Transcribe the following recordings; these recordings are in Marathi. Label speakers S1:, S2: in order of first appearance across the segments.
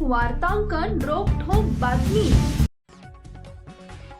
S1: वार्तांकन रोखठोक बातमी।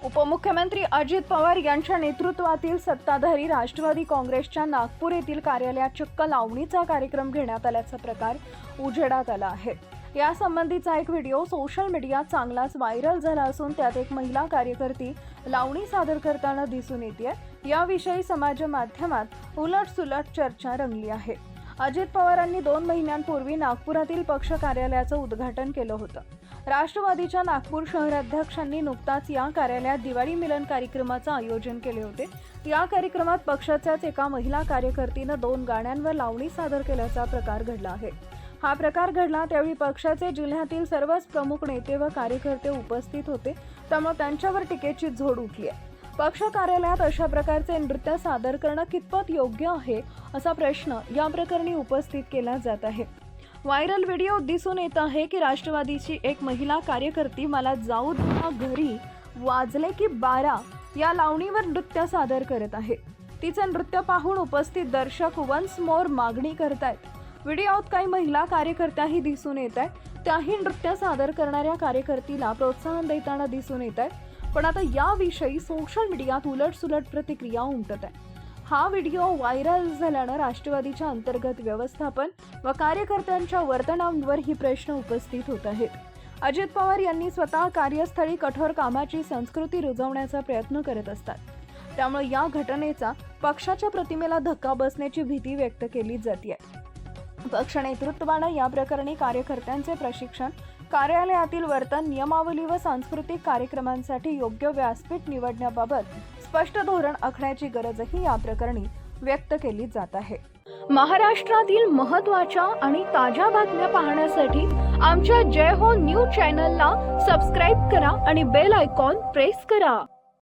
S1: उपमुख्यमंत्री अजित पवार यांच्या नेतृत्वातील सत्ताधारी राष्ट्रवादी काँग्रेसच्या नागपूर येथील कार्यालयात चक्क लावणीचा कार्यक्रम घेण्यात आल्याचा प्रकार उजेडात आला आहे। या संबंधीचा एक व्हिडिओ सोशल मीडियात चांगलाच व्हायरल झाला असून त्यात एक महिला कार्यकर्ती लावणी सादर करताना दिसून येते। याविषयी समाज माध्यमात उलटसुलट चर्चा रंगली आहे। अजित पवारांनी 2 महिन्यांपूर्वी नागपुरातील पक्ष कार्यालयाचं उद्घाटन केलं होतं। राष्ट्रवादीच्या नागपूर शहराध्यक्षांनी नुकताच या कार्यालयात दिवाळी मिलन कार्यक्रमाचं आयोजन केले होते। या कार्यक्रमात पक्षाच्याच एका महिला कार्यकर्तीनं 2 गाण्यांवर लावणी सादर केल्याचा प्रकार घडला आहे। हा प्रकार घडला त्यावेळी पक्षाचे जिल्ह्यातील सर्वच प्रमुख नेते व कार्यकर्ते उपस्थित होते, त्यामुळे त्यांच्यावर टीकेची झोड उठली आहे। पक्ष कार्यालयात अशा प्रकारचे नृत्य सादर करणं कितपत योग्य आहे असा प्रश्न या प्रकरणी उपस्थित केला जात आहे। व्हायरल व्हिडिओ दिसून येत आहे की राष्ट्रवादीची एक महिला कार्यकर्ती मला जाऊ द्या घरी वाजले की 12 या लावणीवर नृत्य सादर करत आहे। तिचे नृत्य पाहून उपस्थित दर्शक वन्स मोर मागणी करतायत। व्हिडिओत काही महिला कार्यकर्त्याही दिसून येत आहेत, त्याही नृत्य सादर करणाऱ्या कार्यकर्तीला प्रोत्साहन देताना दिसून येत आहेत। पण आता याविषयी सोशल मीडियात उलटसुलट प्रतिक्रिया उमटत आहे। हा व्हिडिओ व्हायरल झाल्यानं राष्ट्रवादीच्या अंतर्गत व्यवस्थापन व कार्यकर्त्यांच्या वर्तनावर ही प्रश्न उपस्थित होत आहेत। अजित पवार यांनी स्वतः कार्यस्थळी कठोर कामाची संस्कृती रुजवण्याचा प्रयत्न करत असतात, त्यामुळे या घटनेचा पक्षाच्या प्रतिमेला धक्का बसण्याची भीती व्यक्त केली जाते। पक्ष नेतृत्वानं या प्रकरणी कार्यकर्त्यांचे प्रशिक्षण, कार्यालयातील वर्तन, नियमावली व सांस्कृतिक कार्यक्रमांसाठी योग्य व्यासपीठ निवडण्याबाबत स्पष्ट धोरण आखण्याची गरजही या प्रकरणी व्यक्त केली जात आहे। महाराष्ट्रातील महत्त्वाच्या आणि ताज्या बातम्या पाहण्यासाठी आमच्या जय हो न्यूज चॅनलला सबस्क्राइब करा आणि बेल आयकॉन प्रेस करा।